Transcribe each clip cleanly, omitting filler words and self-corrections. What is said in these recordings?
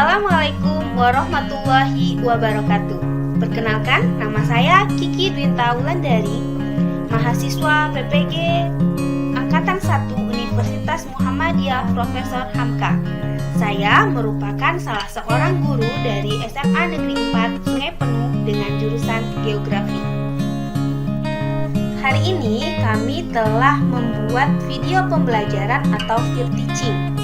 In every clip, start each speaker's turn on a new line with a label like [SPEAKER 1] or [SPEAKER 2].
[SPEAKER 1] Assalamualaikum warahmatullahi wabarakatuh. Perkenalkan, nama saya Kiki Dwinta Wulandari, mahasiswa PPG Angkatan 1 Universitas Muhammadiyah Profesor Hamka. Saya merupakan salah seorang guru dari SMA Negeri 4 Sungai Penuh dengan jurusan Geografi. Hari ini kami telah membuat video pembelajaran atau peer teaching,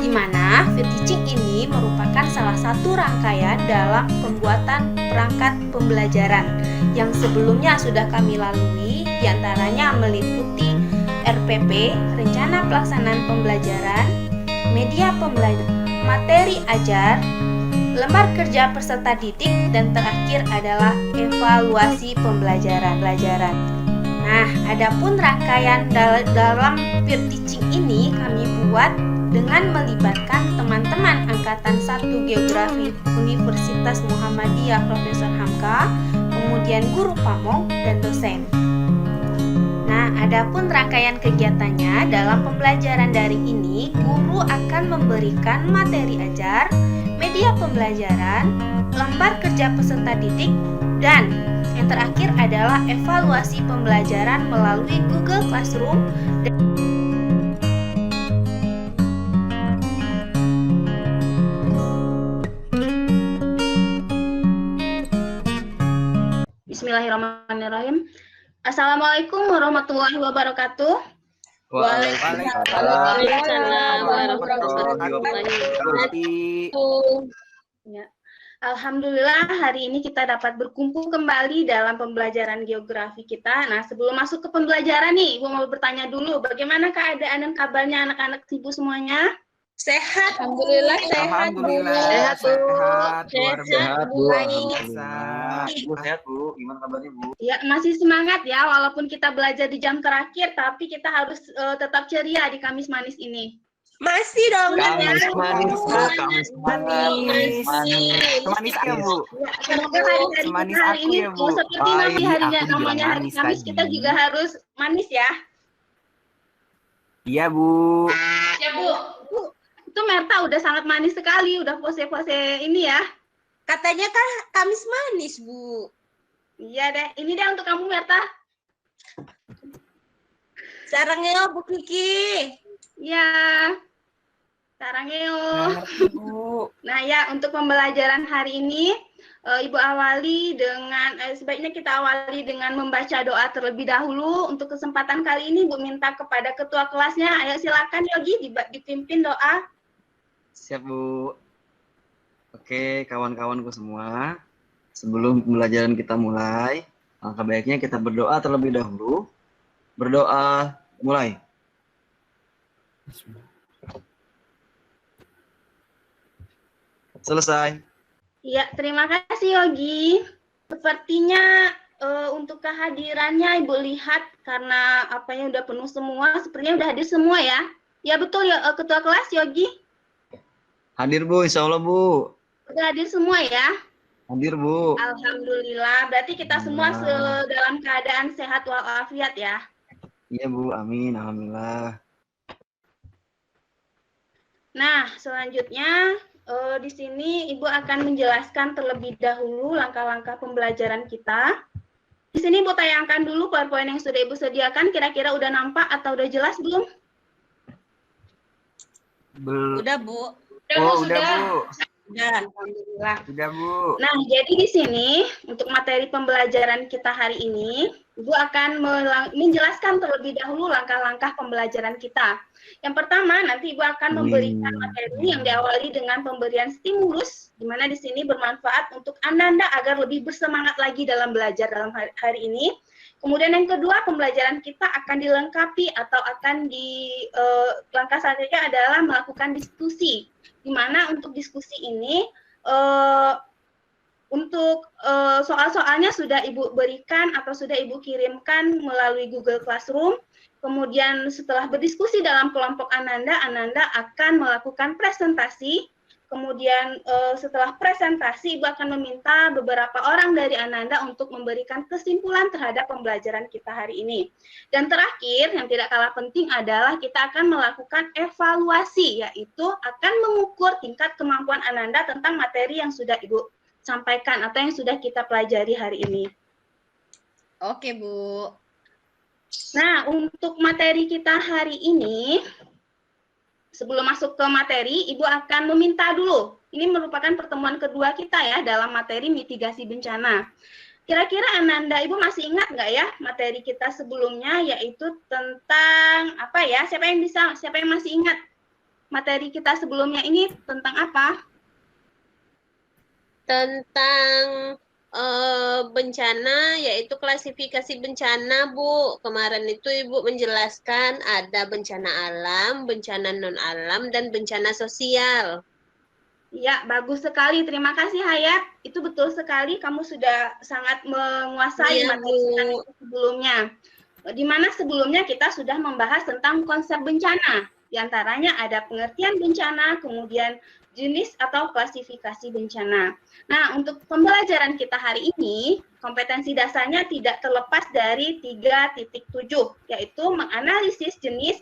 [SPEAKER 1] di mana peer teaching ini merupakan salah satu rangkaian dalam pembuatan perangkat pembelajaran yang sebelumnya sudah kami lalui, diantaranya meliputi RPP, Rencana Pelaksanaan Pembelajaran, media pembelajaran, materi ajar, lembar kerja peserta didik, dan terakhir adalah evaluasi pembelajaran. Nah, adapun rangkaian dalam peer teaching ini kami buat dengan melibatkan teman-teman Angkatan 1 Geografi Universitas Muhammadiyah Profesor Hamka, kemudian guru pamong dan dosen. Nah, adapun rangkaian kegiatannya dalam pembelajaran daring ini, guru akan memberikan materi ajar, media pembelajaran, lembar kerja peserta didik, dan yang terakhir adalah evaluasi pembelajaran melalui Google Classroom. Bismillahirrahmanirrahim. Assalamualaikum warahmatullahi wabarakatuh.
[SPEAKER 2] Waalaikumsalam warahmatullahi wabarakatuh.
[SPEAKER 1] Ya. Alhamdulillah hari ini kita dapat berkumpul kembali dalam pembelajaran geografi kita. Nah, sebelum masuk ke pembelajaran nih, Ibu mau bertanya dulu, bagaimana keadaan dan kabarnya anak-anak Ibu semuanya?
[SPEAKER 2] Sehat, alhamdulillah sehat.
[SPEAKER 3] Sehat, Bu.
[SPEAKER 2] Sehat, Bu. Gimana kabarnya, Bu?
[SPEAKER 1] Ya, masih semangat ya, walaupun kita belajar di jam terakhir, tapi kita harus tetap ceria di Kamis Manis ini.
[SPEAKER 3] Masih dong.
[SPEAKER 2] Kamis manis. Semanis ya, Bu.
[SPEAKER 1] Semoga hari-hari kita hari ini seperti nanti harinya namanya hari Kamis, kita juga harus manis ya.
[SPEAKER 2] Iya, Bu.
[SPEAKER 1] Ya, Bu. Itu Merta udah sangat manis sekali, udah pose-pose ini ya.
[SPEAKER 3] Katanya kan Kamis manis, Bu.
[SPEAKER 1] Iya deh, ini deh untuk kamu Merta.
[SPEAKER 3] Sarangnya Bu Kiki.
[SPEAKER 1] Ya, sarangeo.
[SPEAKER 2] Bu.
[SPEAKER 1] Nah ya, untuk pembelajaran hari ini, Ibu awali dengan, sebaiknya kita awali dengan membaca doa terlebih dahulu. Untuk kesempatan kali ini, Bu minta kepada ketua kelasnya, ayo silakan Yogi dipimpin doa.
[SPEAKER 2] Siap, Bu. Oke, kawan-kawanku semua. Sebelum pembelajaran kita mulai, alangkah baiknya kita berdoa terlebih dahulu. Berdoa, mulai. Selesai.
[SPEAKER 1] Ya, terima kasih Yogi. Sepertinya untuk kehadirannya Ibu lihat karena apanya udah penuh semua, sepertinya udah hadir semua ya. Ya betul ya, ketua kelas Yogi.
[SPEAKER 2] Hadir, Bu, insya Allah, Bu.
[SPEAKER 1] Udah hadir semua ya.
[SPEAKER 2] Hadir, Bu.
[SPEAKER 1] Alhamdulillah, berarti kita semua dalam keadaan sehat walafiat ya.
[SPEAKER 2] Iya, Bu, amin, alhamdulillah.
[SPEAKER 1] Nah, selanjutnya di sini Ibu akan menjelaskan terlebih dahulu langkah-langkah pembelajaran kita. Di sini Ibu tayangkan dulu PowerPoint yang sudah Ibu sediakan, kira-kira udah nampak atau udah jelas belum?
[SPEAKER 3] Udah, Bu.
[SPEAKER 2] Udah, Bu.
[SPEAKER 3] Udah.
[SPEAKER 1] Alhamdulillah.
[SPEAKER 2] Udah, Bu.
[SPEAKER 1] Nah, jadi di sini untuk materi pembelajaran kita hari ini, Ibu akan menjelaskan terlebih dahulu langkah-langkah pembelajaran kita. Yang pertama, nanti Ibu akan memberikan materi yang diawali dengan pemberian stimulus, di mana di sini bermanfaat untuk Anda agar lebih bersemangat lagi dalam belajar dalam hari ini. Kemudian yang kedua, pembelajaran kita akan dilengkapi atau akan langkah selanjutnya adalah melakukan diskusi, di mana untuk diskusi ini untuk soal-soalnya sudah Ibu berikan atau sudah Ibu kirimkan melalui Google Classroom. Kemudian setelah berdiskusi dalam kelompok Ananda akan melakukan presentasi. kemudian setelah presentasi, Ibu akan meminta beberapa orang dari Ananda untuk memberikan kesimpulan terhadap pembelajaran kita hari ini. Dan terakhir, yang tidak kalah penting adalah kita akan melakukan evaluasi, yaitu akan mengukur tingkat kemampuan Ananda tentang materi yang sudah Ibu sampaikan atau yang sudah kita pelajari hari ini.
[SPEAKER 3] Oke, Bu.
[SPEAKER 1] Nah, untuk materi kita hari ini, sebelum masuk ke materi, Ibu akan meminta dulu. Ini merupakan pertemuan kedua kita ya dalam materi mitigasi bencana. Kira-kira Ananda, Ibu masih ingat nggak ya materi kita sebelumnya, yaitu tentang apa ya? Siapa yang masih ingat materi kita sebelumnya ini tentang apa?
[SPEAKER 4] Tentang bencana, yaitu klasifikasi bencana, Bu. Kemarin itu Ibu menjelaskan ada bencana alam, bencana non-alam, dan bencana sosial.
[SPEAKER 1] Ya, bagus sekali. Terima kasih, Hayat. Itu betul sekali. Kamu sudah sangat menguasai materi kita sebelumnya. Di mana sebelumnya kita sudah membahas tentang konsep bencana. Di antaranya ada pengertian bencana, kemudian jenis atau klasifikasi bencana. Nah, untuk pembelajaran kita hari ini, kompetensi dasarnya tidak terlepas dari 3.7, yaitu menganalisis jenis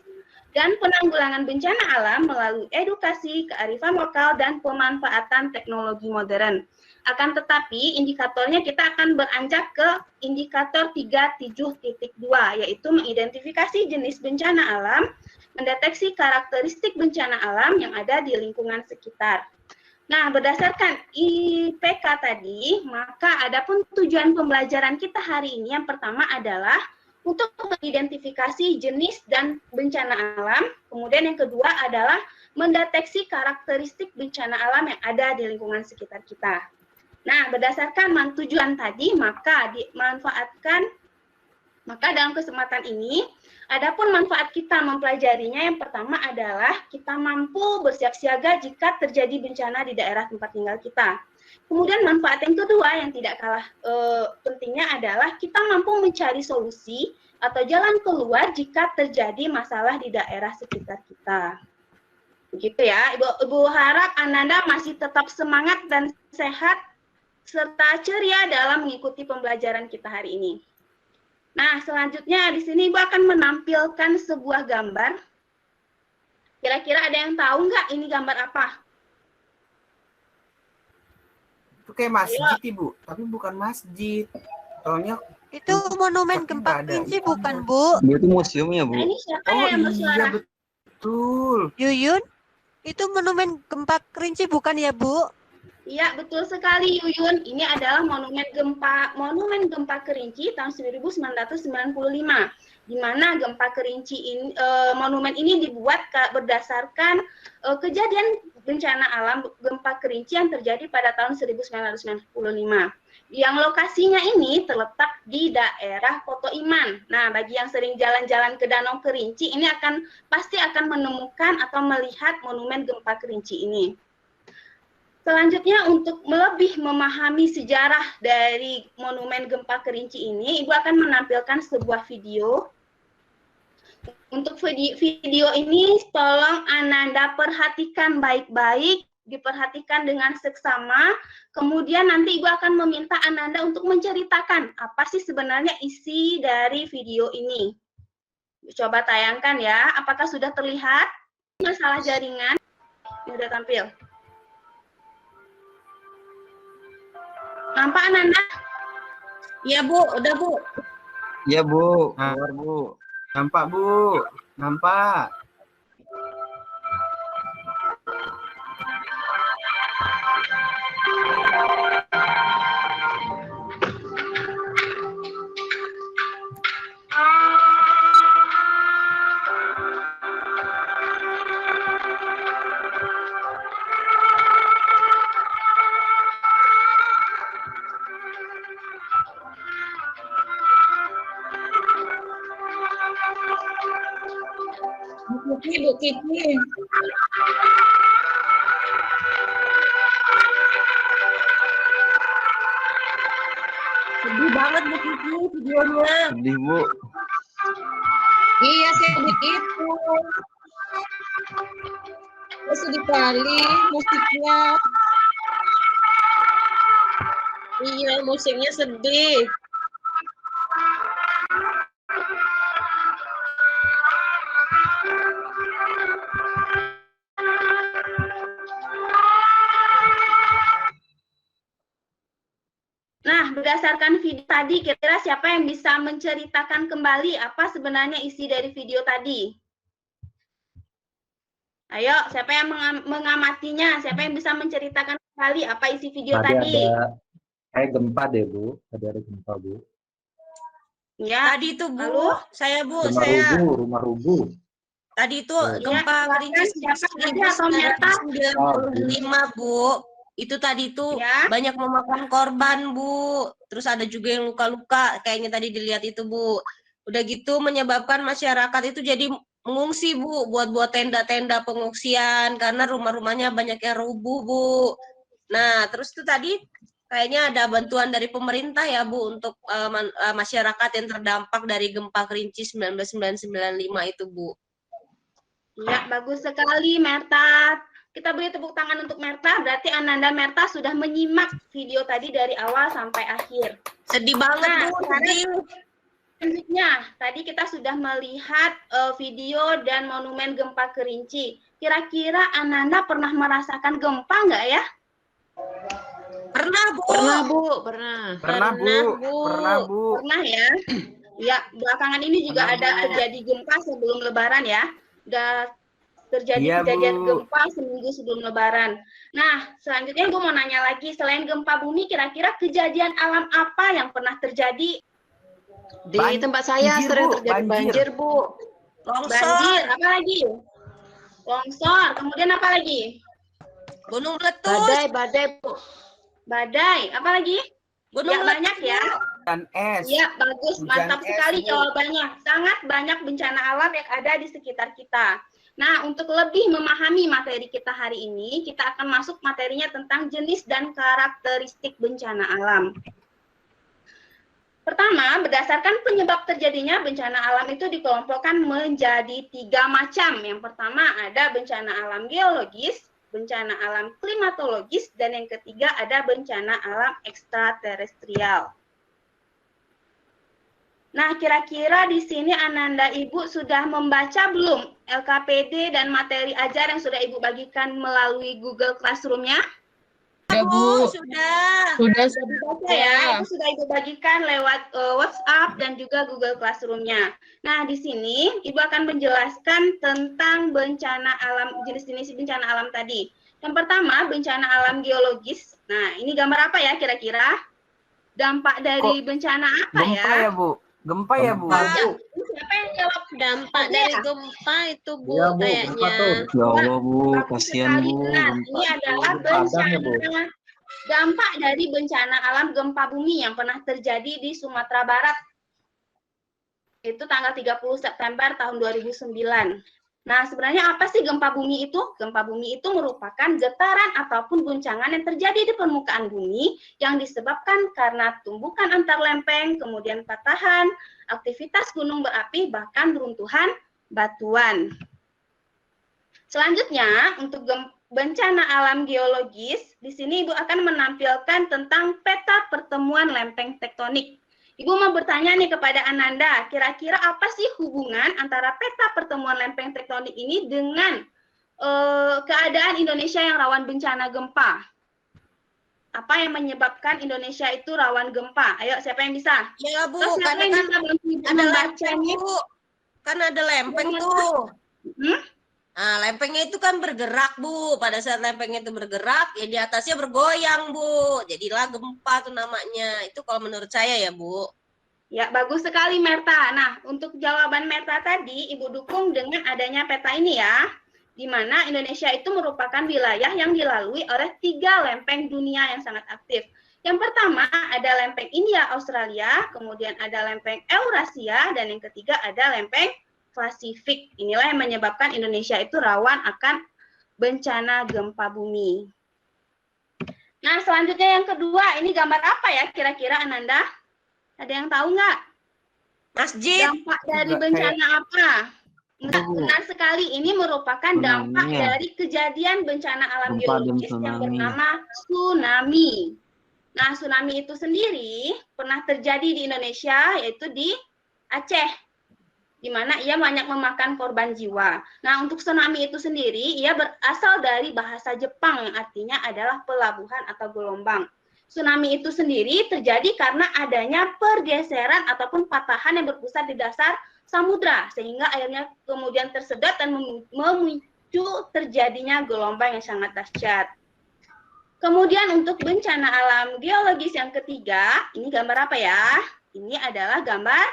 [SPEAKER 1] dan penanggulangan bencana alam melalui edukasi, kearifan lokal, dan pemanfaatan teknologi modern. Akan tetapi, indikatornya kita akan beranjak ke indikator 3.7.2, yaitu mengidentifikasi jenis bencana alam, mendeteksi karakteristik bencana alam yang ada di lingkungan sekitar. Nah, berdasarkan IPK tadi, maka adapun tujuan pembelajaran kita hari ini yang pertama adalah untuk mengidentifikasi jenis dan bencana alam, kemudian yang kedua adalah mendeteksi karakteristik bencana alam yang ada di lingkungan sekitar kita. Nah, berdasarkan tujuan tadi, maka dalam kesempatan ini, adapun manfaat kita mempelajarinya yang pertama adalah kita mampu bersiap siaga jika terjadi bencana di daerah tempat tinggal kita. Kemudian manfaat yang kedua yang tidak kalah pentingnya adalah kita mampu mencari solusi atau jalan keluar jika terjadi masalah di daerah sekitar kita. Begitu ya, Ibu harap Ananda masih tetap semangat dan sehat serta ceria dalam mengikuti pembelajaran kita hari ini. Nah, selanjutnya di sini Ibu akan menampilkan sebuah gambar. Kira-kira ada yang tahu nggak ini gambar apa?
[SPEAKER 2] Itu kayak masjid, Ibu, tapi bukan masjid. Soalnya
[SPEAKER 5] itu monumen gempa Kerinci bukan, Bu?
[SPEAKER 2] itu museumnya, Bu.
[SPEAKER 1] Nah, ini siapa yang bersuara?
[SPEAKER 2] Iya, betul.
[SPEAKER 5] Yuyun, itu monumen gempa Kerinci bukan ya, Bu?
[SPEAKER 1] Iya, betul sekali Yuyun. Ini adalah monumen gempa Kerinci tahun 1995. Di mana gempa Kerinci ini, monumen ini dibuat berdasarkan kejadian bencana alam gempa Kerinci yang terjadi pada tahun 1995. Yang lokasinya ini terletak di daerah Koto Iman. Nah, bagi yang sering jalan-jalan ke Danau Kerinci, ini pasti akan menemukan atau melihat monumen gempa Kerinci ini. Selanjutnya, untuk lebih memahami sejarah dari monumen gempa Kerinci ini, Ibu akan menampilkan sebuah video. Untuk video ini, tolong Ananda perhatikan baik-baik, diperhatikan dengan seksama. Kemudian nanti Ibu akan meminta Ananda untuk menceritakan apa sih sebenarnya isi dari video ini. Coba tayangkan ya, apakah sudah terlihat? Masalah jaringan, ini udah tampil. Nampak Ananda?
[SPEAKER 3] Iya, Bu. Udah, Bu.
[SPEAKER 2] Iya, Bu. Keluar, Bu. Nampak, Bu. Nampak.
[SPEAKER 3] Bu Kiki. Sedih banget Bu Kiki videonya.
[SPEAKER 2] Sedih, Bu.
[SPEAKER 3] Iya, sedih itu. Sedih kali musiknya.
[SPEAKER 4] Iya, musiknya sedih.
[SPEAKER 1] Nah, berdasarkan video tadi, kira-kira siapa yang bisa menceritakan kembali apa sebenarnya isi dari video tadi? Ayo, siapa yang mengamatinya? Siapa yang bisa menceritakan kembali apa isi video tadi?
[SPEAKER 6] Kayak gempa deh, Bu. Ada gempa, Bu.
[SPEAKER 1] Ya,
[SPEAKER 3] Tadi itu Bu,
[SPEAKER 1] lalu?
[SPEAKER 6] Rumah rubuh.
[SPEAKER 3] Tadi itu
[SPEAKER 6] Ya,
[SPEAKER 3] gempa
[SPEAKER 1] silakan,
[SPEAKER 3] Kerinci
[SPEAKER 1] siapa aja atau Meta?
[SPEAKER 3] 1995 Bu. Itu tadi itu
[SPEAKER 1] Ya.
[SPEAKER 3] banyak memakan korban Bu. Terus ada juga yang luka-luka, kayaknya tadi dilihat itu Bu. Udah gitu menyebabkan masyarakat itu jadi mengungsi Bu, buat tenda-tenda pengungsian karena rumah-rumahnya banyak yang rubuh Bu. Nah, terus itu tadi kayaknya ada bantuan dari pemerintah ya Bu untuk masyarakat yang terdampak dari gempa Kerinci 1995 itu Bu.
[SPEAKER 1] Ya, bagus sekali Merta. Kita beri tepuk tangan untuk Merta, berarti Ananda Merta sudah menyimak video tadi dari awal sampai akhir.
[SPEAKER 3] Sedih banget Bu, sedih.
[SPEAKER 1] Selanjutnya, tadi kita sudah melihat video dan monumen gempa Kerinci. Kira-kira Ananda pernah merasakan gempa nggak ya?
[SPEAKER 3] Pernah Bu.
[SPEAKER 2] Pernah, Bu.
[SPEAKER 1] Pernah ya? Ya, belakangan ini juga ada terjadi gempa sebelum Lebaran ya. Udah terjadi kejadian gempa seminggu sebelum Lebaran. Nah, selanjutnya gue mau nanya lagi, selain gempa bumi, kira-kira kejadian alam apa yang pernah terjadi?
[SPEAKER 7] Di tempat saya sering terjadi banjir, Bu.
[SPEAKER 3] Longsor.
[SPEAKER 1] Banjir, apa lagi? Longsor, kemudian apa lagi?
[SPEAKER 3] Gunung meletus.
[SPEAKER 7] Badai, Bu.
[SPEAKER 1] Badai, apa lagi?
[SPEAKER 3] Gunung
[SPEAKER 1] Ya, banyak ya.
[SPEAKER 2] Dan es.
[SPEAKER 1] Iya, bagus.
[SPEAKER 2] Hujan
[SPEAKER 1] Mantap
[SPEAKER 2] es,
[SPEAKER 1] sekali
[SPEAKER 2] Bu.
[SPEAKER 1] jawabannya. Sangat banyak bencana alam yang ada di sekitar kita. Nah, untuk lebih memahami materi kita hari ini, kita akan masuk materinya tentang jenis dan karakteristik bencana alam. Pertama, berdasarkan penyebab terjadinya bencana alam itu dikelompokkan menjadi 3 macam. Yang pertama ada bencana alam geologis, bencana alam klimatologis, dan yang ketiga ada bencana alam ekstraterestrial. Nah, kira-kira di sini Ananda Ibu sudah membaca belum LKPD dan materi ajar yang sudah Ibu bagikan melalui Google Classroom-nya?
[SPEAKER 3] Sudah, Bu. Sudah.
[SPEAKER 1] Dibaca ya, itu sudah Ibu bagikan lewat WhatsApp dan juga Google Classroom-nya. Nah, di sini Ibu akan menjelaskan tentang bencana alam, jenis-jenis bencana alam tadi. Yang pertama, bencana alam geologis. Nah, ini gambar apa ya kira-kira? Dampak dari bencana apa ya?
[SPEAKER 2] Gempa ya, Bu. Gempa ya, Bu.
[SPEAKER 1] Siapa yang jawab?
[SPEAKER 4] Dampak dari gempa itu Bu
[SPEAKER 6] Iya, Bu, gempa
[SPEAKER 4] kayaknya.
[SPEAKER 6] tuh.
[SPEAKER 8] Ya Allah Bu,
[SPEAKER 1] Bagus
[SPEAKER 8] kasihan
[SPEAKER 1] sekali.
[SPEAKER 8] Bu.
[SPEAKER 1] Nah, ini adalah
[SPEAKER 6] Padang ya, Bu.
[SPEAKER 1] bencana dampak dari bencana alam gempa bumi yang pernah terjadi di Sumatera Barat. Itu tanggal 30 September tahun 2009. Nah, sebenarnya apa sih gempa bumi itu? Gempa bumi itu merupakan getaran ataupun guncangan yang terjadi di permukaan bumi yang disebabkan karena tumbukan antar lempeng, kemudian patahan, aktivitas gunung berapi, bahkan runtuhan batuan. Selanjutnya, untuk bencana alam geologis, di sini Ibu akan menampilkan tentang peta pertemuan lempeng tektonik. Ibu mau bertanya nih kepada Ananda, kira-kira apa sih hubungan antara peta pertemuan lempeng tektonik ini dengan keadaan Indonesia yang rawan bencana gempa? Apa yang menyebabkan Indonesia itu rawan gempa? Ayo, siapa yang bisa?
[SPEAKER 3] Ya Bu,
[SPEAKER 1] Terus siapa
[SPEAKER 3] karena
[SPEAKER 1] yang
[SPEAKER 3] kan
[SPEAKER 1] bisa bantu Ibu
[SPEAKER 3] ada lempeng
[SPEAKER 1] membacanya?
[SPEAKER 3] Bu. Kan ada lempeng tuh. Nah, lempengnya itu kan bergerak, Bu. Pada saat lempengnya itu bergerak, ya di atasnya bergoyang, Bu. Jadilah gempa tuh namanya. Itu kalau menurut saya ya, Bu.
[SPEAKER 1] Ya, bagus sekali Merta. Nah, untuk jawaban Merta tadi, Ibu dukung dengan adanya peta ini ya. Di mana Indonesia itu merupakan wilayah yang dilalui oleh 3 lempeng dunia yang sangat aktif. Yang pertama ada lempeng India, Australia, kemudian ada lempeng Eurasia, dan yang ketiga ada lempeng Pasifik. Inilah yang menyebabkan Indonesia itu rawan akan bencana gempa bumi. Nah, selanjutnya yang kedua, ini gambar apa ya kira-kira Ananda? Ada yang tahu nggak?
[SPEAKER 3] Masjid.
[SPEAKER 1] Dampak dari bencana apa? Benar sekali, ini merupakan dampak
[SPEAKER 8] Tsunami ya?
[SPEAKER 1] dari kejadian bencana alam
[SPEAKER 8] Gempa dan
[SPEAKER 1] geologis yang
[SPEAKER 8] tsunami.
[SPEAKER 1] bernama tsunami. Nah, tsunami itu sendiri pernah terjadi di Indonesia, yaitu di Aceh, di mana ia banyak memakan korban jiwa. Nah, untuk tsunami itu sendiri, ia berasal dari bahasa Jepang yang artinya adalah pelabuhan atau gelombang. Tsunami itu sendiri terjadi karena adanya pergeseran ataupun patahan yang berpusat di dasar samudra, sehingga airnya kemudian tersedot dan memicu terjadinya gelombang yang sangat dahsyat. Kemudian untuk bencana alam geologis yang ketiga, ini gambar apa ya? Ini adalah gambar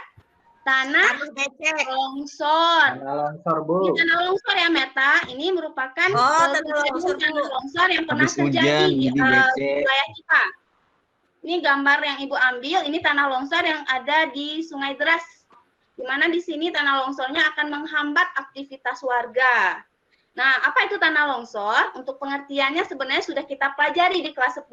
[SPEAKER 1] tanah longsor.
[SPEAKER 6] Tanah longsor, Bu.
[SPEAKER 1] Ini tanah longsor ya, Meta. Ini merupakan
[SPEAKER 3] tanah longsor, Bu.
[SPEAKER 1] tanah longsor yang pernah
[SPEAKER 8] Habis
[SPEAKER 1] terjadi
[SPEAKER 8] hujan,
[SPEAKER 1] di
[SPEAKER 8] jadi becek.
[SPEAKER 1] wilayah kita. Ini gambar yang Ibu ambil, ini tanah longsor yang ada di Sungai Deras, di mana di sini tanah longsornya akan menghambat aktivitas warga. Nah, apa itu tanah longsor? Untuk pengertiannya sebenarnya sudah kita pelajari di kelas 10,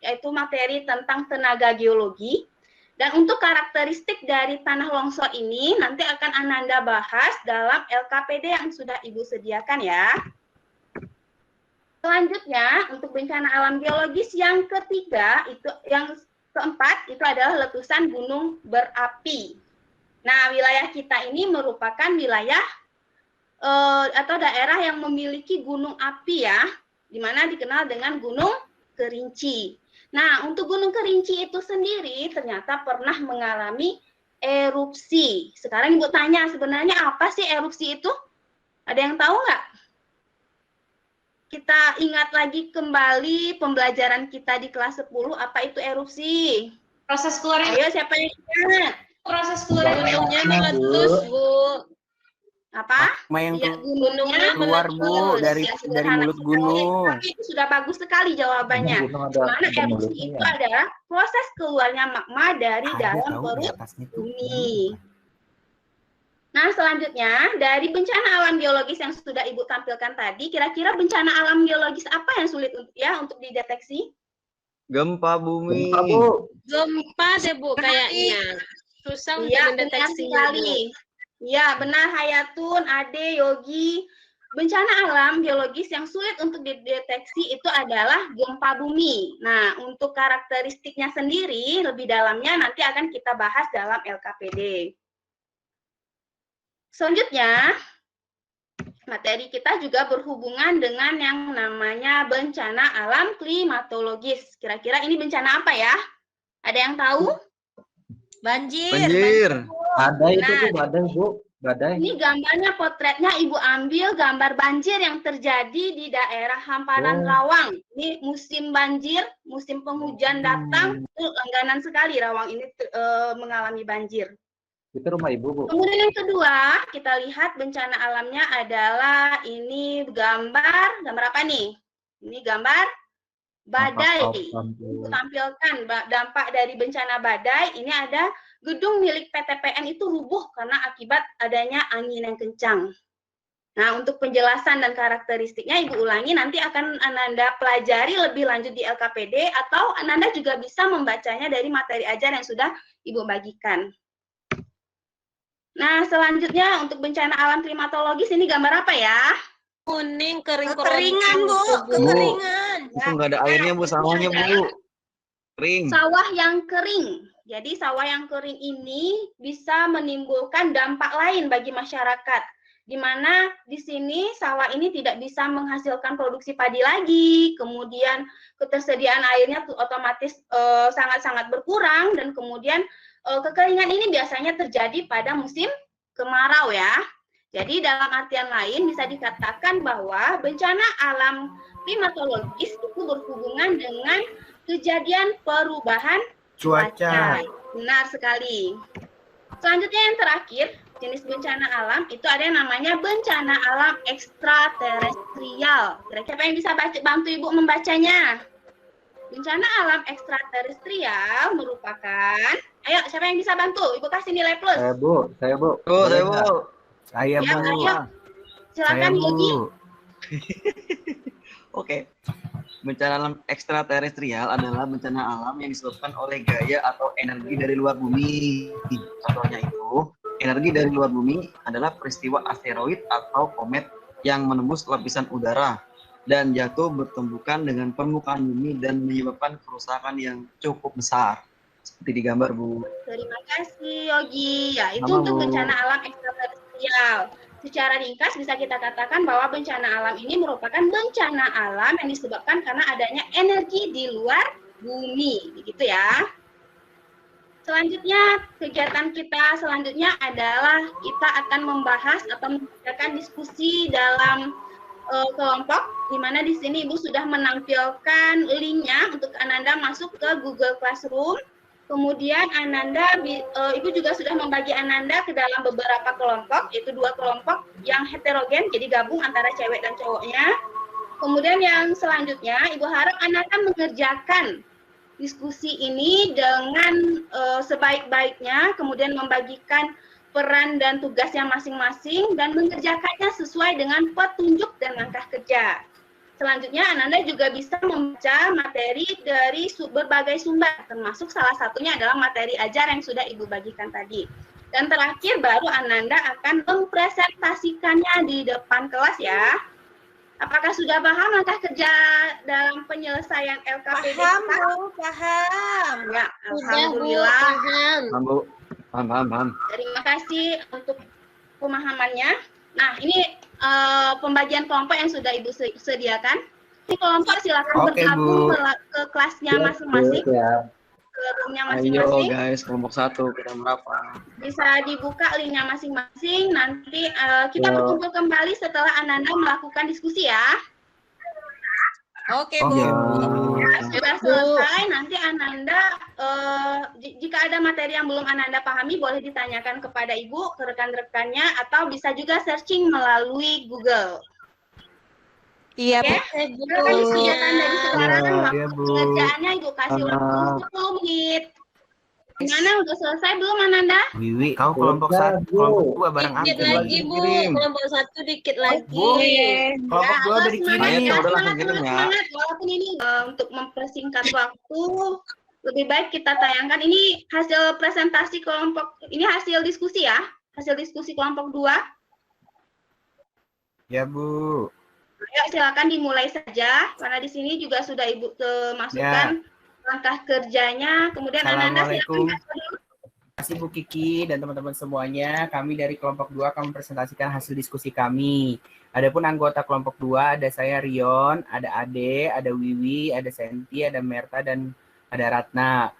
[SPEAKER 1] yaitu materi tentang tenaga geologi. Dan untuk karakteristik dari tanah longsor ini nanti akan Ananda bahas dalam LKPD yang sudah Ibu sediakan ya. Selanjutnya, untuk bencana alam geologis yang ketiga, yang keempat, itu adalah letusan gunung berapi. Nah, wilayah kita ini merupakan wilayah atau daerah yang memiliki gunung api ya, di mana dikenal dengan Gunung Kerinci. Nah, untuk Gunung Kerinci itu sendiri ternyata pernah mengalami erupsi. Sekarang Ibu tanya, sebenarnya apa sih erupsi itu? Ada yang tahu nggak? Kita ingat lagi kembali pembelajaran kita di kelas 10, apa itu erupsi?
[SPEAKER 4] Proses keluarnya,
[SPEAKER 1] Ayo, siapa yang ingat?
[SPEAKER 4] proses keluar gunungnya meletus, Bu.
[SPEAKER 1] Apa?
[SPEAKER 2] Yang
[SPEAKER 1] Ya, gunungnya
[SPEAKER 2] keluar, Bu, dari mulut gunung.
[SPEAKER 1] Tapi itu sudah bagus sekali jawabannya.
[SPEAKER 6] Gunung ada
[SPEAKER 1] Mana erupsi
[SPEAKER 6] mulutnya
[SPEAKER 1] itu
[SPEAKER 6] ya.
[SPEAKER 1] adalah proses keluarnya magma dari dalam
[SPEAKER 2] Ada tahu di
[SPEAKER 1] perut
[SPEAKER 2] atasnya tuh.
[SPEAKER 1] bumi. Nah, selanjutnya dari bencana alam geologis yang sudah Ibu tampilkan tadi, kira-kira bencana alam geologis apa yang sulit untuk dideteksi?
[SPEAKER 8] Gempa bumi.
[SPEAKER 6] Gempa, Bu.
[SPEAKER 4] Gempa deh, Bu, kayaknya. Susah untuk
[SPEAKER 1] Iya, benar
[SPEAKER 4] mendeteksinya, Bu.
[SPEAKER 1] sekali. Ya, benar Hayatun, Ade, Yogi. Bencana alam geologis yang sulit untuk dideteksi itu adalah gempa bumi. Nah, untuk karakteristiknya sendiri, lebih dalamnya nanti akan kita bahas dalam LKPD. Selanjutnya, materi kita juga berhubungan dengan yang namanya bencana alam klimatologis. Kira-kira ini bencana apa ya? Ada yang tahu?
[SPEAKER 8] Banjir.
[SPEAKER 6] Ada itu,
[SPEAKER 1] Benar.
[SPEAKER 6] Bu, badai, Bu. Badai.
[SPEAKER 1] Ini gambarnya, potretnya Ibu ambil gambar banjir yang terjadi di daerah hamparan
[SPEAKER 6] Oh.
[SPEAKER 1] Rawang. Ini musim banjir, musim penghujan datang, itu langganan sekali Rawang ini mengalami banjir.
[SPEAKER 6] Itu rumah Ibu, Bu.
[SPEAKER 1] Kemudian yang kedua, kita lihat bencana alamnya adalah ini gambar apa nih? Ini gambar badai. Ibu tampilkan dampak dari bencana badai. Ini ada gedung milik PTPN itu rubuh karena akibat adanya angin yang kencang. Nah, untuk penjelasan dan karakteristiknya Ibu ulangi, nanti akan Ananda pelajari lebih lanjut di LKPD, atau Ananda juga bisa membacanya dari materi ajar yang sudah Ibu bagikan. Nah, selanjutnya untuk bencana alam klimatologis ini gambar apa ya?
[SPEAKER 4] Kuning, kering,
[SPEAKER 3] Kekeringan, Bu. Kekeringan.
[SPEAKER 8] Itu nggak ada airnya, Bu, sawahnya, Bu. Kering.
[SPEAKER 1] Sawah yang kering. Jadi sawah yang kering ini bisa menimbulkan dampak lain bagi masyarakat, di mana di sini sawah ini tidak bisa menghasilkan produksi padi lagi, kemudian ketersediaan airnya otomatis sangat-sangat berkurang, dan kemudian kekeringan ini biasanya terjadi pada musim kemarau ya. Jadi dalam artian lain bisa dikatakan bahwa bencana alam klimatologis itu berhubungan dengan kejadian perubahan cuaca. Benar sekali. Selanjutnya yang terakhir, jenis bencana alam itu ada yang namanya bencana alam ekstraterestrial. Kira-kira siapa yang bisa bantu Ibu membacanya? Bencana alam ekstraterestrial merupakan, ayo siapa yang bisa bantu? Ibu kasih nilai plus.
[SPEAKER 6] Saya, Bu. Saya, Bu.
[SPEAKER 8] Tuh, saya, Bu.
[SPEAKER 2] Saya,
[SPEAKER 1] Ya,
[SPEAKER 2] Bu.
[SPEAKER 1] ayo. Silakan
[SPEAKER 2] Saya,
[SPEAKER 1] Yogi.
[SPEAKER 2] Bu.
[SPEAKER 8] Oke. Bencana alam ekstraterestrial adalah bencana alam yang disebabkan oleh gaya atau energi dari luar bumi. Contohnya itu Energi dari luar bumi adalah peristiwa asteroid atau komet yang menembus lapisan udara dan jatuh bertumbukan dengan permukaan bumi dan menyebabkan kerusakan yang cukup besar. Seperti digambar, Bu.
[SPEAKER 1] Terima kasih, Yogi. Ya, itu
[SPEAKER 8] Sama,
[SPEAKER 1] untuk
[SPEAKER 8] Bu.
[SPEAKER 1] bencana alam ekstraterestrial. Secara ringkas bisa kita katakan bahwa bencana alam ini merupakan bencana alam yang disebabkan karena adanya energi di luar bumi, begitu ya. Selanjutnya, kegiatan kita selanjutnya adalah kita akan membahas atau mengadakan diskusi dalam kelompok, di mana di sini Ibu sudah menampilkan linknya untuk Ananda masuk ke Google Classroom. Kemudian Ibu juga sudah membagi Ananda ke dalam beberapa kelompok, yaitu 2 kelompok yang heterogen, jadi gabung antara cewek dan cowoknya. Kemudian yang selanjutnya, Ibu harap Ananda mengerjakan diskusi ini dengan sebaik-baiknya, kemudian membagikan peran dan tugasnya masing-masing, dan mengerjakannya sesuai dengan petunjuk dan langkah kerja. Selanjutnya, Ananda juga bisa membaca materi dari berbagai sumber, termasuk salah satunya adalah materi ajar yang sudah Ibu bagikan tadi. Dan terakhir, baru Ananda akan mempresentasikannya di depan kelas ya. Apakah sudah paham langkah kerja dalam penyelesaian LKPD?
[SPEAKER 3] Paham, Bu, paham.
[SPEAKER 1] Ya,
[SPEAKER 4] Sudah, Bu,
[SPEAKER 1] alhamdulillah.
[SPEAKER 4] paham.
[SPEAKER 8] Paham, Bu. Paham.
[SPEAKER 1] Terima kasih untuk pemahamannya. Nah, ini pembagian kelompok yang sudah Ibu sediakan. Ini kelompok silakan
[SPEAKER 2] Oke,
[SPEAKER 1] bergabung
[SPEAKER 2] Bu.
[SPEAKER 1] ke kelasnya masing-masing,
[SPEAKER 6] Ya.
[SPEAKER 1] ke roomnya
[SPEAKER 8] Ayo
[SPEAKER 1] masing-masing.
[SPEAKER 8] guys, kelompok 1 kita merapat.
[SPEAKER 1] Bisa dibuka linknya masing-masing. Nanti kita
[SPEAKER 6] Ya.
[SPEAKER 1] berkumpul kembali setelah Ananda melakukan diskusi ya.
[SPEAKER 3] Oke, Bu.
[SPEAKER 1] Sudah selesai, nanti Ananda, jika ada materi yang belum Ananda pahami, boleh ditanyakan kepada Ibu, ke rekan-rekannya, atau bisa juga searching melalui Google.
[SPEAKER 5] Iya, Bu.
[SPEAKER 1] Oke? Silakan disediakan dari sekarang,
[SPEAKER 2] Ya,
[SPEAKER 1] waktu
[SPEAKER 2] ya, Bu.
[SPEAKER 1] pengerjaannya Ibu kasih waktu 10 menit. Gimana, udah selesai belum Ananda?
[SPEAKER 2] Wiwi, kau kelompok
[SPEAKER 6] Sudah,
[SPEAKER 2] 1,
[SPEAKER 6] Bu.
[SPEAKER 2] kelompok 2 bareng
[SPEAKER 4] Dikit
[SPEAKER 2] aku.
[SPEAKER 4] lagi, Bu. Kelompok 1 dikit lagi.
[SPEAKER 2] Bu, kelompok 2 udah dikirim.
[SPEAKER 1] Semangat
[SPEAKER 8] Ayo,
[SPEAKER 1] ya,
[SPEAKER 8] udah
[SPEAKER 1] semangat,
[SPEAKER 8] langsung kirim ya.
[SPEAKER 1] semangat. Walaupun ini untuk mempersingkat waktu, lebih baik kita tayangkan. Ini hasil presentasi kelompok, ini hasil diskusi ya, hasil diskusi kelompok 2.
[SPEAKER 2] Ya, Bu.
[SPEAKER 1] Ayo silakan dimulai saja, karena di sini juga sudah Ibu masukkan langkah kerjanya. Kemudian Ananda
[SPEAKER 2] Assalamualaikum.
[SPEAKER 1] silakan.
[SPEAKER 2] Terima kasih Bu Kiki dan teman-teman semuanya. Kami dari kelompok 2 akan mempresentasikan hasil diskusi kami. Adapun anggota kelompok 2 ada saya Rion, ada Ade, ada Wiwi, ada Senti, ada Merta, dan ada Ratna.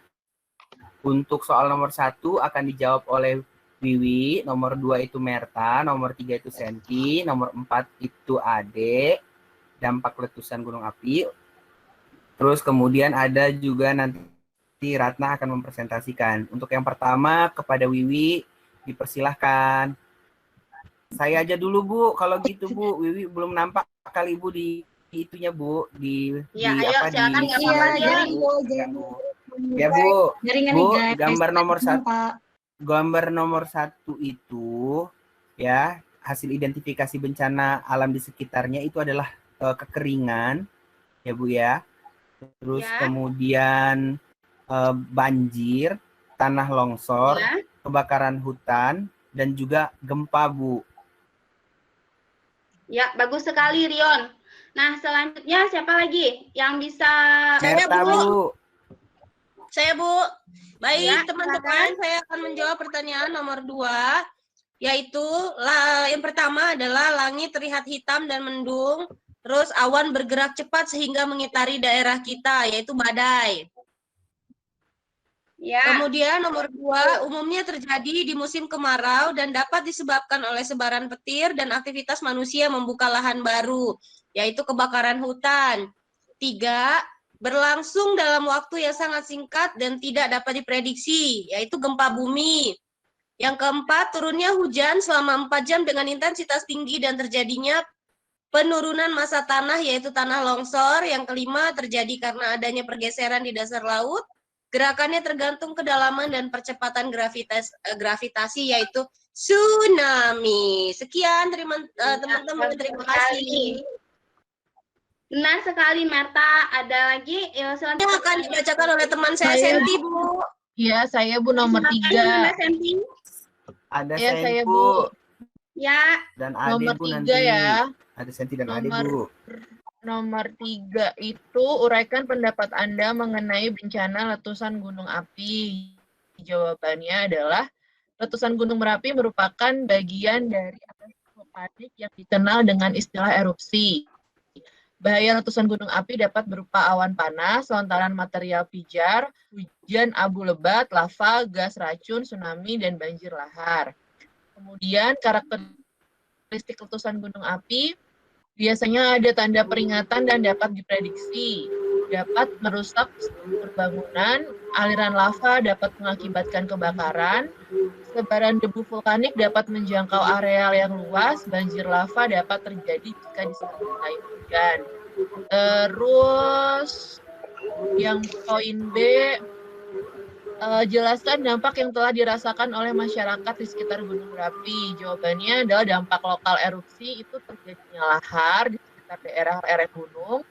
[SPEAKER 2] Untuk soal nomor 1 akan dijawab oleh Wiwi, nomor 2 itu Merta, nomor 3 itu Senti, nomor 4 itu Ade, dampak letusan gunung api. Terus kemudian ada juga nanti Ratna akan mempresentasikan. Untuk yang pertama kepada Wiwi dipersilahkan. Saya aja dulu Bu, kalau gitu Bu. Wiwi belum nampak kali Bu di itunya Bu,
[SPEAKER 1] Ya, ayo silakan nggak apa-apa ya.
[SPEAKER 2] Ya Bu,
[SPEAKER 9] Jaringan
[SPEAKER 2] Bu,
[SPEAKER 9] nih guys.
[SPEAKER 2] gambar nomor
[SPEAKER 9] Nampak.
[SPEAKER 2] 1. Gambar nomor 1 itu ya, hasil identifikasi bencana alam di sekitarnya itu adalah kekeringan ya Bu ya. Terus
[SPEAKER 1] Ya.
[SPEAKER 2] kemudian banjir, tanah longsor,
[SPEAKER 1] Ya.
[SPEAKER 2] kebakaran hutan, dan juga gempa, Bu.
[SPEAKER 1] Ya, bagus sekali Rion. Nah, selanjutnya siapa lagi yang bisa?
[SPEAKER 2] Merta, Bu.
[SPEAKER 3] Saya, Bu. Baik,
[SPEAKER 1] Ya,
[SPEAKER 3] teman-teman, saya akan menjawab pertanyaan nomor 2, yaitu yang pertama adalah langit terlihat hitam dan mendung, terus awan bergerak cepat sehingga mengitari daerah kita, yaitu badai.
[SPEAKER 1] Ya.
[SPEAKER 3] Kemudian nomor 2, umumnya terjadi di musim kemarau dan dapat disebabkan oleh sebaran petir dan aktivitas manusia membuka lahan baru, yaitu kebakaran hutan. 3, berlangsung dalam waktu yang sangat singkat dan tidak dapat diprediksi, yaitu gempa bumi. Yang keempat, turunnya hujan selama 4 jam dengan intensitas tinggi dan terjadinya penurunan massa tanah, yaitu tanah longsor. Yang kelima, terjadi karena adanya pergeseran di dasar laut. Gerakannya tergantung kedalaman dan percepatan gravitasi, yaitu tsunami. Sekian, teman-teman. Terima kasih.
[SPEAKER 1] Benar sekali, Marta. Ada lagi
[SPEAKER 3] Yang
[SPEAKER 1] selanjutnya
[SPEAKER 3] akan dibacakan oleh teman saya, Senti, Bu.
[SPEAKER 9] Iya, saya Bu nomor
[SPEAKER 1] Silakan,
[SPEAKER 9] 3.
[SPEAKER 1] Mbak Senti.
[SPEAKER 2] Ada
[SPEAKER 9] Ya, saya,
[SPEAKER 2] Senti
[SPEAKER 9] Bu.
[SPEAKER 1] Ya,
[SPEAKER 2] dan Ade
[SPEAKER 9] Nomor
[SPEAKER 2] Bu
[SPEAKER 9] 3
[SPEAKER 2] nanti.
[SPEAKER 9] ya.
[SPEAKER 2] Ada Senti dan Ade
[SPEAKER 9] Nomor
[SPEAKER 2] Bu.
[SPEAKER 9] Nomor 3 itu uraikan pendapat Anda mengenai bencana letusan gunung api. Jawabannya adalah letusan gunung Merapi merupakan bagian dari aktivitas vulkanik yang dikenal dengan istilah erupsi. Bahaya letusan gunung api dapat berupa awan panas, lontaran material pijar, hujan abu lebat, lava, gas racun, tsunami, dan banjir lahar. Kemudian karakteristik letusan gunung api biasanya ada tanda peringatan dan dapat diprediksi. Dapat merusak struktur bangunan, aliran lava dapat mengakibatkan kebakaran, sebaran debu vulkanik dapat menjangkau areal yang luas, banjir lava dapat terjadi jika disertai hujan. Terus yang poin B, jelaskan dampak yang telah dirasakan oleh masyarakat di sekitar Gunung Merapi. Jawabannya adalah dampak lokal erupsi itu terjadinya lahar di sekitar daerah gunung,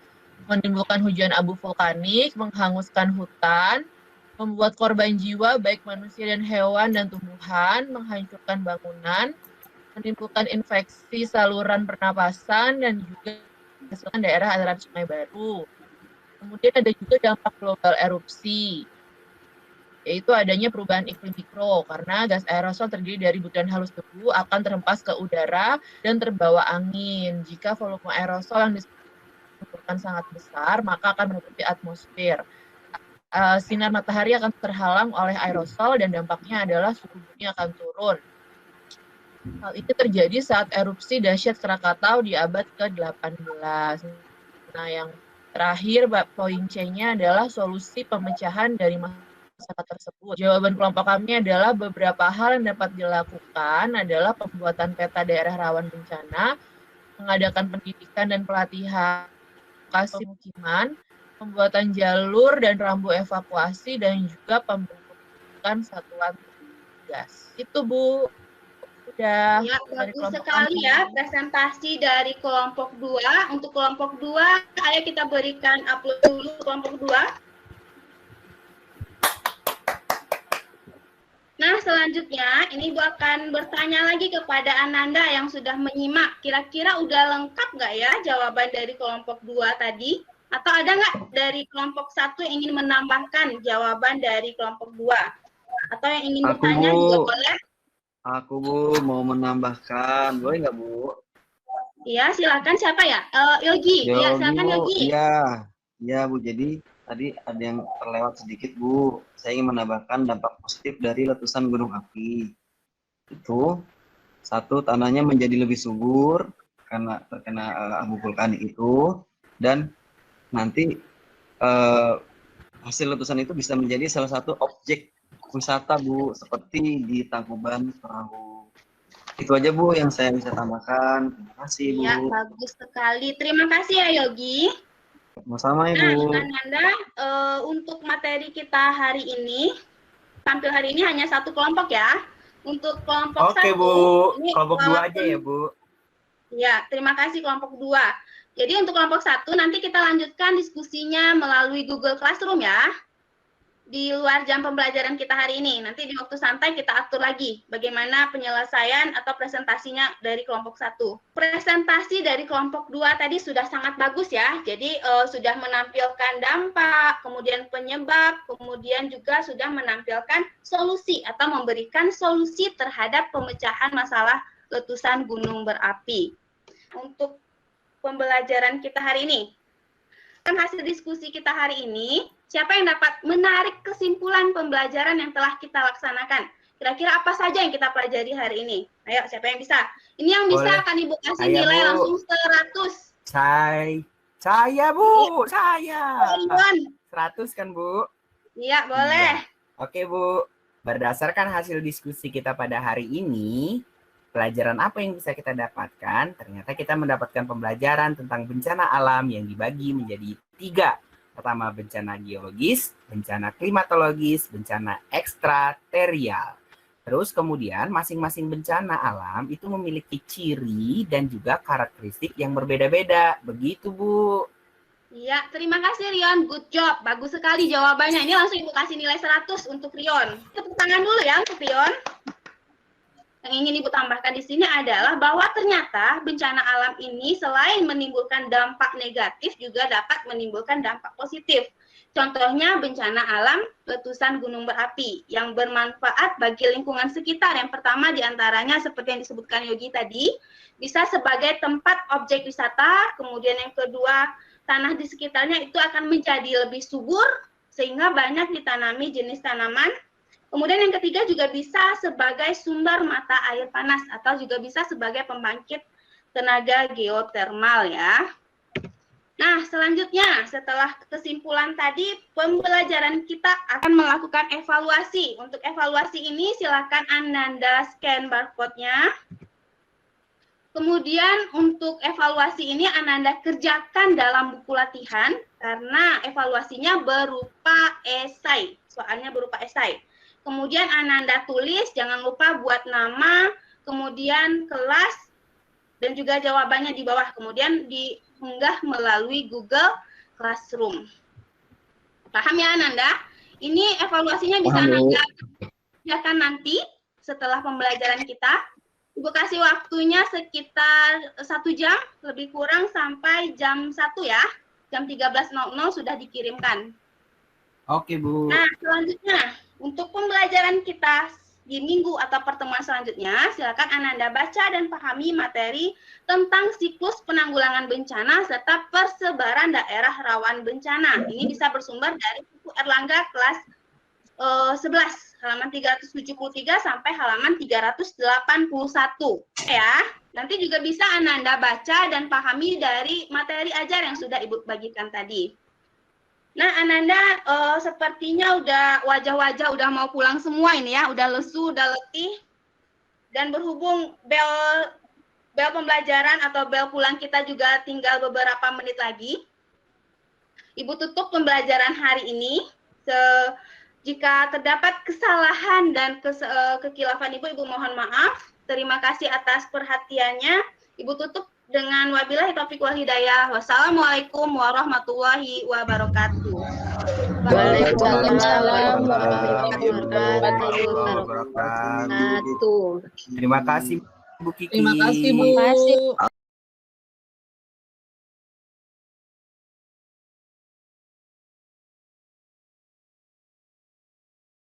[SPEAKER 9] menimbulkan hujan abu vulkanik, menghanguskan hutan, membuat korban jiwa baik manusia dan hewan dan tumbuhan, menghancurkan bangunan, menimbulkan infeksi saluran pernapasan, dan juga menghasilkan daerah aliran sungai baru. Kemudian ada juga dampak global erupsi, yaitu adanya perubahan iklim mikro, karena gas aerosol terdiri dari butiran halus debu akan terhempas ke udara dan terbawa angin. Jika volume aerosol yang disebutkan sangat besar, maka akan menutupi atmosfer. Sinar matahari akan terhalang oleh aerosol dan dampaknya adalah suhu bumi akan turun. Hal ini terjadi saat erupsi dahsyat Krakatau di abad ke-18. Nah, yang terakhir, poin C-nya adalah solusi pemecahan dari masalah tersebut. Jawaban kelompok kami adalah beberapa hal yang dapat dilakukan adalah pembuatan peta daerah rawan bencana, mengadakan pendidikan dan pelatihan lokasi pemukiman, pembuatan jalur dan rambu evakuasi, dan juga pembentukan satuan tugas. Itu, Bu. Udah.
[SPEAKER 1] ya
[SPEAKER 9] Dari
[SPEAKER 1] bagus
[SPEAKER 9] kelompok
[SPEAKER 1] sekali
[SPEAKER 9] kami.
[SPEAKER 1] ya presentasi dari kelompok 2. Untuk kelompok 2, ayo kita berikan upload dulu kelompok 2. Nah, selanjutnya ini Ibu akan bertanya lagi kepada Ananda yang sudah menyimak. Kira-kira udah lengkap nggak ya jawaban dari kelompok 2 tadi? Atau ada nggak dari kelompok 1 yang ingin menambahkan jawaban dari kelompok 2? Atau yang ingin
[SPEAKER 8] Aku,
[SPEAKER 1] bertanya
[SPEAKER 8] Bu.
[SPEAKER 1] juga boleh?
[SPEAKER 8] Aku, Bu, mau menambahkan. Boleh nggak, Bu?
[SPEAKER 1] Iya, silakan. Siapa ya? Yogi. Iya, silakan
[SPEAKER 8] Bu.
[SPEAKER 1] Yogi.
[SPEAKER 8] Iya, Bu. Jadi tadi ada yang terlewat sedikit, Bu. Saya ingin menambahkan dampak positif dari letusan gunung api. Itu, satu, tanahnya menjadi lebih subur karena terkena abu vulkanik itu, dan nanti hasil letusan itu bisa menjadi salah satu objek wisata, Bu, seperti di Tangkuban Perahu. Itu aja, Bu, yang saya bisa tambahkan. Terima kasih, Bu.
[SPEAKER 1] Ya, bagus sekali. Terima kasih ya Yogi.
[SPEAKER 8] Sama-sama,
[SPEAKER 1] Nah,
[SPEAKER 8] Ibu.
[SPEAKER 1] Ananda, untuk materi kita hari ini, tampil hari ini hanya satu kelompok ya. Untuk kelompok
[SPEAKER 2] Oke,
[SPEAKER 1] 1,
[SPEAKER 2] Bu.
[SPEAKER 1] ini
[SPEAKER 2] Kelompok 2 aja
[SPEAKER 1] walaupun-
[SPEAKER 2] ya, Bu.
[SPEAKER 1] Ya, terima kasih kelompok 2. Jadi untuk kelompok 1 nanti kita lanjutkan diskusinya melalui Google Classroom ya. Di luar jam pembelajaran kita hari ini. Nanti di waktu santai kita atur lagi bagaimana penyelesaian atau presentasinya dari kelompok 1. Presentasi dari kelompok 2 tadi sudah sangat bagus ya. Jadi sudah menampilkan dampak, kemudian penyebab, kemudian juga sudah menampilkan solusi atau memberikan solusi terhadap pemecahan masalah letusan gunung berapi. Untuk pembelajaran kita hari ini, kan hasil diskusi kita hari ini, siapa yang dapat menarik kesimpulan pembelajaran yang telah kita laksanakan? Kira-kira apa saja yang kita pelajari hari ini? Ayo, siapa yang bisa? Ini yang bisa
[SPEAKER 2] Boleh.
[SPEAKER 1] akan Ibu kasih
[SPEAKER 2] Saya,
[SPEAKER 1] nilai
[SPEAKER 2] Bu.
[SPEAKER 1] langsung 100.
[SPEAKER 2] Saya, Bu. Saya.
[SPEAKER 1] Ridwan.
[SPEAKER 2] 100 kan, Bu?
[SPEAKER 1] Iya, boleh.
[SPEAKER 2] Oke, Bu. Berdasarkan hasil diskusi kita pada hari ini, pelajaran apa yang bisa kita dapatkan? Ternyata kita mendapatkan pembelajaran tentang bencana alam yang dibagi menjadi 3. Pertama, bencana geologis, bencana klimatologis, bencana ekstraterial. Terus kemudian masing-masing bencana alam itu memiliki ciri dan juga karakteristik yang berbeda-beda. Begitu, Bu.
[SPEAKER 1] Iya, terima kasih Rion. Good job. Bagus sekali jawabannya. Ini langsung Ibu kasih nilai 100 untuk Rion. Tepuk tangan dulu ya untuk Rion. Yang ingin Ibu tambahkan di sini adalah bahwa ternyata bencana alam ini selain menimbulkan dampak negatif juga dapat menimbulkan dampak positif. Contohnya bencana alam letusan gunung berapi yang bermanfaat bagi lingkungan sekitar. Yang pertama diantaranya seperti yang disebutkan Yogi tadi, bisa sebagai tempat objek wisata. Kemudian yang kedua, tanah di sekitarnya itu akan menjadi lebih subur sehingga banyak ditanami jenis tanaman. Kemudian yang ketiga juga bisa sebagai sumber mata air panas atau juga bisa sebagai pembangkit tenaga geotermal ya. Nah, selanjutnya setelah kesimpulan tadi, pembelajaran kita akan melakukan evaluasi. Untuk evaluasi ini silakan Ananda scan barcode-nya. Kemudian untuk evaluasi ini Ananda kerjakan dalam buku latihan karena evaluasinya berupa esai. Soalnya berupa esai. Kemudian Ananda tulis, jangan lupa buat nama, kemudian kelas, dan juga jawabannya di bawah. Kemudian diunggah melalui Google Classroom. Paham ya Ananda? Ini evaluasinya bisa Ananda kerjakan nanti setelah pembelajaran kita. Ibu kasih waktunya sekitar 1 jam, lebih kurang sampai jam 1 ya. Jam 13.00 sudah dikirimkan.
[SPEAKER 2] Oke, Bu.
[SPEAKER 1] Nah, selanjutnya, untuk pembelajaran kita di minggu atau pertemuan selanjutnya, silakan Ananda baca dan pahami materi tentang siklus penanggulangan bencana serta persebaran daerah rawan bencana. Ini bisa bersumber dari buku Erlangga kelas 11, halaman 373 sampai halaman 381. Ya, nanti juga bisa Ananda baca dan pahami dari materi ajar yang sudah Ibu bagikan tadi. Nah, Ananda sepertinya wajah-wajah udah mau pulang semua ini ya, udah lesu, udah letih. Dan berhubung bel pembelajaran atau bel pulang kita juga tinggal beberapa menit lagi. Ibu tutup pembelajaran hari ini. Jika terdapat kesalahan dan kekilafan Ibu mohon maaf. Terima kasih atas perhatiannya. Ibu tutup dengan wabillahi taufiq wal hidayah. Wassalamualaikum warahmatullahi wabarakatuh.
[SPEAKER 4] Waalaikumsalam warahmatullahi wabarakatuh.
[SPEAKER 2] Terima kasih Bu Kiki.
[SPEAKER 9] Terima kasih, Bu.